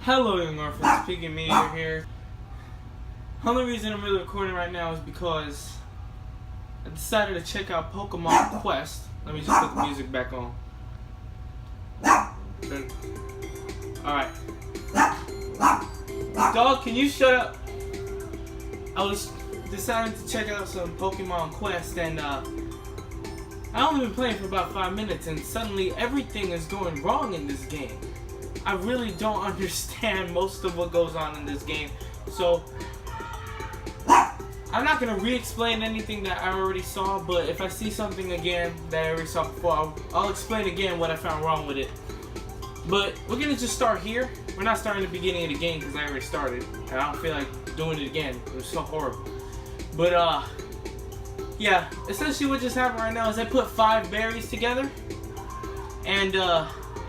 Hello, young orphans. Speaking Meteor here. The only reason I'm really recording right now is because I decided to check out Pokémon Quest. Let me just put the music back on. Alright. Dog, can you shut up? I was deciding to check out some Pokémon Quest, and I only been playing for about 5 minutes, and suddenly everything is going wrong in this game. I really don't understand most of what goes on in this game, so I'm not going to re-explain anything that I already saw, but if I see something again that I already saw before, I'll explain again what I found wrong with it. But we're going to just start here. We're not starting at the beginning of the game because I already started, and I don't feel like doing it again. It was so horrible. But yeah, essentially what just happened right now is I put 5 berries together, and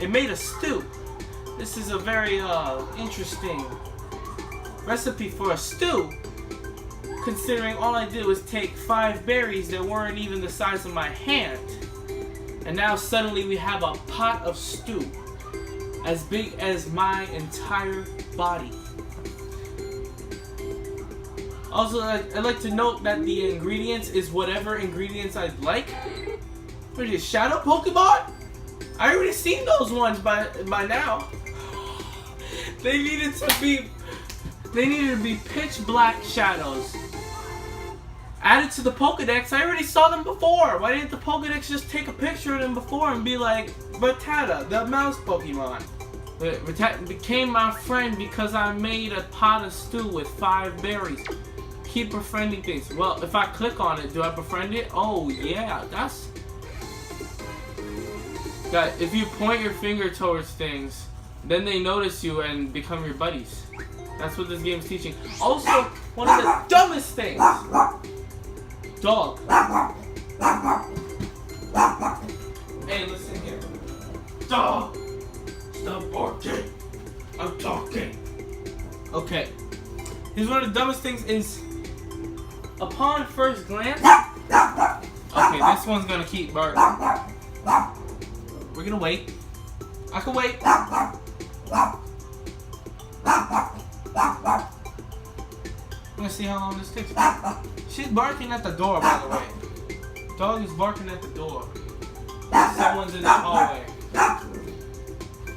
it made a stew. This is a very interesting recipe for a stew, considering all I did was take 5 berries that weren't even the size of my hand, and now suddenly we have a pot of stew as big as my entire body. Also, I'd like to note that the ingredients is whatever ingredients I'd like. What is it, Shadow Pokemon? I already seen those ones by now. They needed to be pitch black shadows added to the Pokedex. I already saw them before. Why didn't the Pokedex just take a picture of them before and be like, Rattata, the mouse Pokemon, Rattata became my friend because I made a pot of stew with 5 berries. Keep befriending things. Well, if I click on it, do I befriend it? Oh yeah, that's... Guys, if you point your finger towards things, then they notice you and become your buddies. That's what this game is teaching. Also, one of the dumbest things. Dog. Hey, listen here. Dog. Stop barking. I'm talking. Okay. Here's one of the dumbest things is, upon first glance... Okay, this one's gonna keep barking. We're gonna wait. I can wait. I'm gonna see how long this takes. She's barking at the door, by the way. Dog is barking at the door. Someone's in the hallway.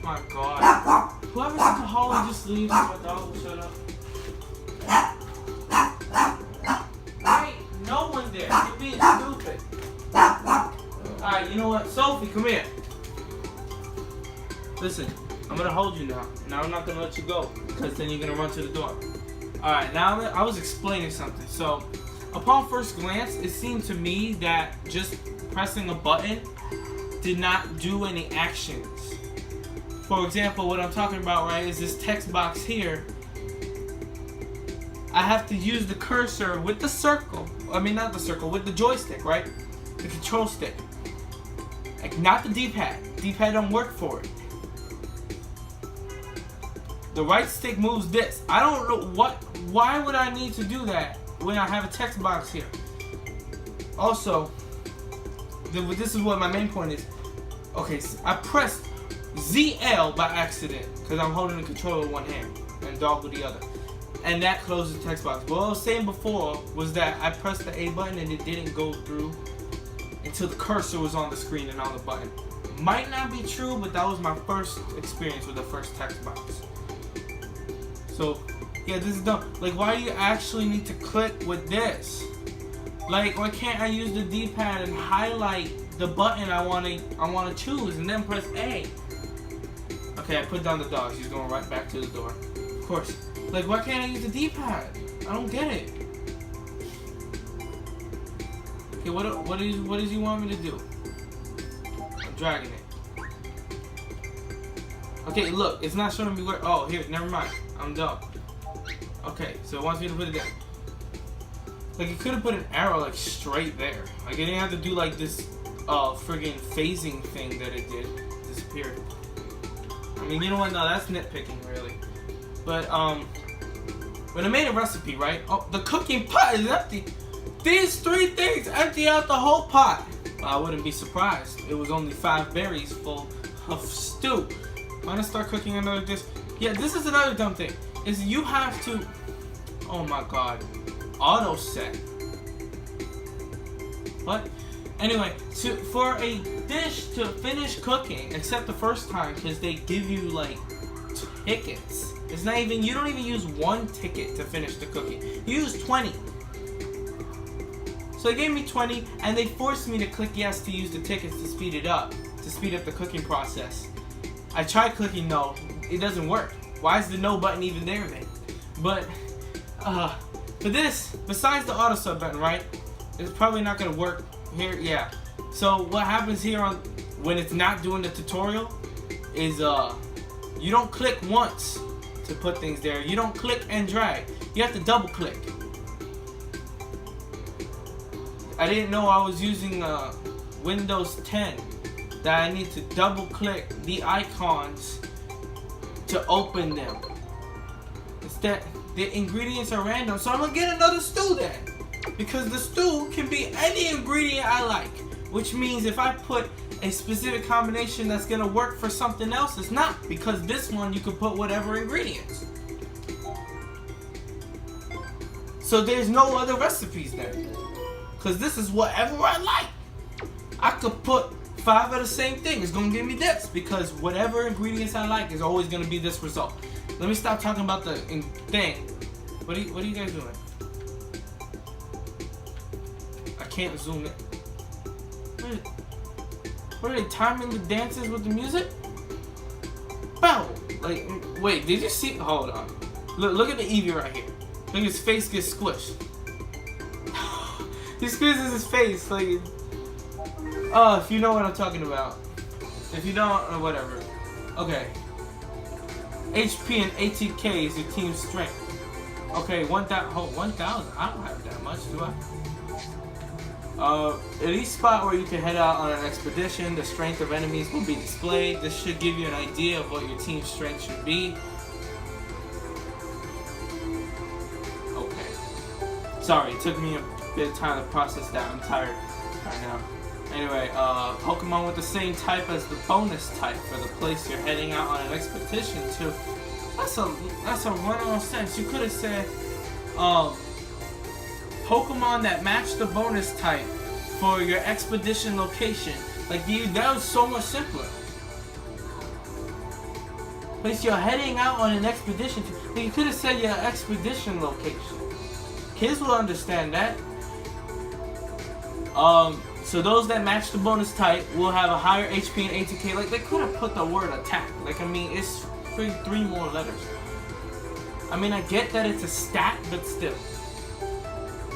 My God. Whoever's in the hallway just leaves so my dog will shut up. Ain't no one there. You're being stupid. Alright, you know what? Sophie, come here. Listen, I'm gonna hold you now. Now I'm not gonna let you go, because then you're gonna run to the door. Alright, now I was explaining something. So, upon first glance, it seemed to me that just pressing a button did not do any actions. For example, what I'm talking about, right, is this text box here. I have to use the cursor with the circle. I mean, not the circle, with the joystick, right? The control stick. Like, not the D-pad. D-pad don't work for it. The right stick moves this. I don't know why would I need to do that when I have a text box here? Also, this is what my main point is. Okay, so I pressed ZL by accident because I'm holding the controller with one hand and dog with the other. And that closes the text box. But what I was saying before was that I pressed the A button and it didn't go through until the cursor was on the screen and on the button. Might not be true, but that was my first experience with the first text box. So, yeah, this is dumb. Like, why do you actually need to click with this? Like, why can't I use the D-pad and highlight the button I wanna choose and then press A? Okay, I put down the dog. She's going right back to the door. Of course. Like, why can't I use the D-pad? I don't get it. Okay, what does you want me to do? I'm dragging it. Okay, look, it's not showing me where. Oh, here, never mind. I'm dumb. Okay, so it wants me to put it there. Like, it could have put an arrow like straight there. Like, it didn't have to do like this friggin' phasing thing that it did. Disappeared. I mean, you know what? No, that's nitpicking, really. But when I made a recipe, right? Oh, the cooking pot is empty. These 3 things empty out the whole pot. Well, I wouldn't be surprised. It was only 5 berries full of stew. I'm gonna start cooking another dish. Yeah, this is another dumb thing. Is you have to... Oh my god. Auto set. What? Anyway, for a dish to finish cooking, except the first time, because they give you like tickets. It's not even, you don't even use one ticket to finish the cooking. You use 20. So they gave me 20, and they forced me to click yes to use the tickets to speed it up, to speed up the cooking process. I tried clicking no, it doesn't work. Why is the no button even there then? But for this, besides the auto sub button, right? It's probably not gonna work here. Yeah. So what happens here on when it's not doing the tutorial is you don't click once to put things there. You don't click and drag. You have to double click. I didn't know I was using Windows 10 that I need to double click the icons to open them. It's that the ingredients are random, so I'm gonna get another stew then, because the stew can be any ingredient I like, which means if I put a specific combination that's gonna work for something else, it's not, because this one you can put whatever ingredients. So there's no other recipes then, because this is whatever I like. I could put 5 of the same thing, it's gonna give me this, because whatever ingredients I like is always gonna be this result. Let me stop talking about the thing. What are you guys doing? I can't zoom in. What are they timing the dances with the music? Bow! Like, wait, did you see? Hold on. Look at the Eevee right here. Look, his face gets squished. He squeezes his face like. Oh, if you know what I'm talking about. If you don't, or whatever. Okay. HP and ATK is your team's strength. Okay, 1,000. Oh, 1,000. I don't have that much, do I? At each spot where you can head out on an expedition, the strength of enemies will be displayed. This should give you an idea of what your team's strength should be. Okay. Sorry, it took me a bit of time to process that. I'm tired right now. Anyway, Pokemon with the same type as the bonus type for the place you're heading out on an expedition to. That's a run-on sense. You could have said, Pokemon that match the bonus type for your expedition location. Like, that was so much simpler. Place you're heading out on an expedition to. You could have said your expedition location. Kids will understand that. So those that match the bonus type will have a higher HP and ATK. Like, they could have put the word attack. Like, I mean, it's 3 more letters. I mean, I get that it's a stat, but still.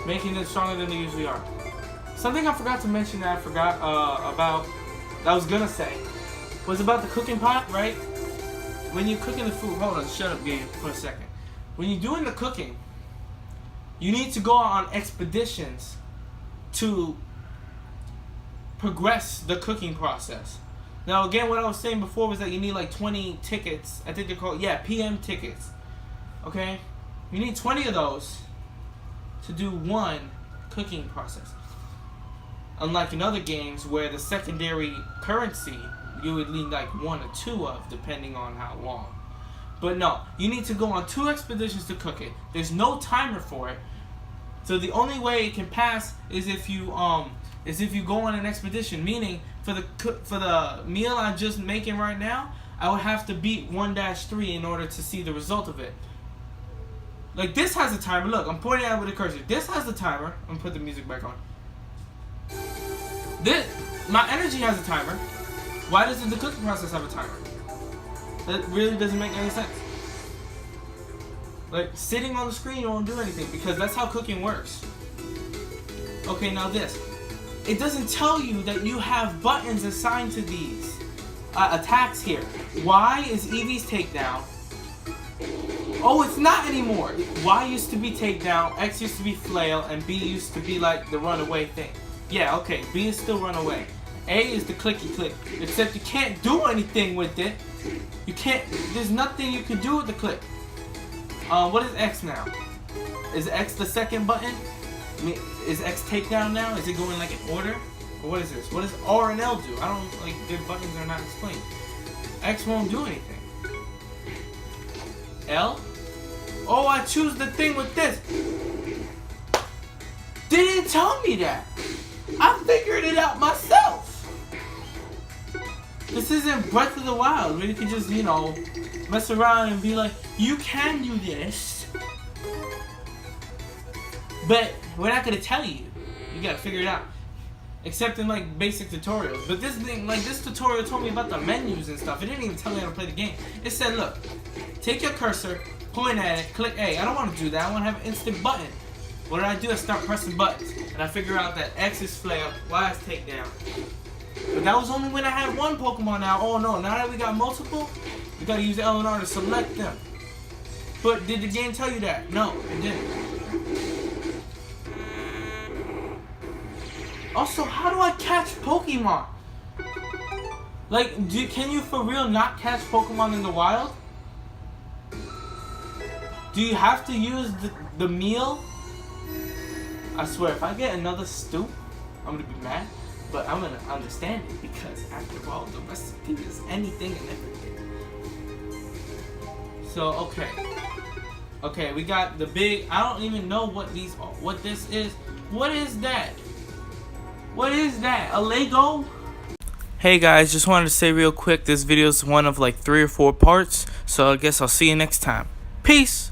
Making them stronger than they usually are. Something I forgot to mention that I forgot about, that I was gonna say, was about the cooking pot, right? When you're cooking the food, hold on, shut up game for a second. When you're doing the cooking, you need to go on expeditions to progress the cooking process. Now again, what I was saying before was that you need like 20 tickets. I think they're called, yeah, PM tickets. Okay? You need 20 of those to do one cooking process. Unlike in other games where the secondary currency you would need like 1 or 2 of, depending on how long. But no, you need to go on 2 expeditions to cook it. There's no timer for it. So the only way it can pass is if you go on an expedition. Meaning, for the meal I'm just making right now, I would have to beat 1-3 in order to see the result of it. Like, this has a timer. Look, I'm pointing out with a cursor. This has a timer. I'm gonna put the music back on. My energy has a timer. Why doesn't the cooking process have a timer? That really doesn't make any sense. Like, sitting on the screen won't do anything, because that's how cooking works. Okay, now this. It doesn't tell you that you have buttons assigned to these attacks here. Y is Eevee's takedown. Oh, it's not anymore. Y used to be takedown, X used to be flail, and B used to be like the runaway thing. Yeah, okay, B is still runaway. A is the clicky click, except you can't do anything with it. You can't, there's nothing you can do with the click. What is X now? Is X the second button? I mean, is X takedown now? Is it going like in order? Or what is this? What does R and L do? I don't, like, their buttons are not explained. X won't do anything. L? Oh, I choose the thing with this. They didn't tell me that. I figured it out myself. This isn't Breath of the Wild where you can just, you know, mess around and be like, you can do this. But we're not gonna tell you. You gotta figure it out. Except in like basic tutorials. But this thing, like this tutorial told me about the menus and stuff. It didn't even tell me how to play the game. It said, look, take your cursor, point at it, click A. I don't want to do that. I want to have an instant button. What did I do? I start pressing buttons. And I figure out that X is flare, Y is takedown. But that was only when I had one Pokemon now. Oh no, now that we got multiple, we gotta use L and R to select them. But did the game tell you that? No, it didn't. Also, how do I catch Pokemon? Like, can you for real not catch Pokemon in the wild? Do you have to use the meal? I swear, if I get another stoop, I'm gonna be mad. But I'm gonna understand it because after all, the recipe is anything and everything. So, okay. Okay, we got the big, I don't even know what this is. What is that? What is that? A Lego? Hey guys, just wanted to say real quick, this video is one of like 3 or 4 parts. So I guess I'll see you next time. Peace!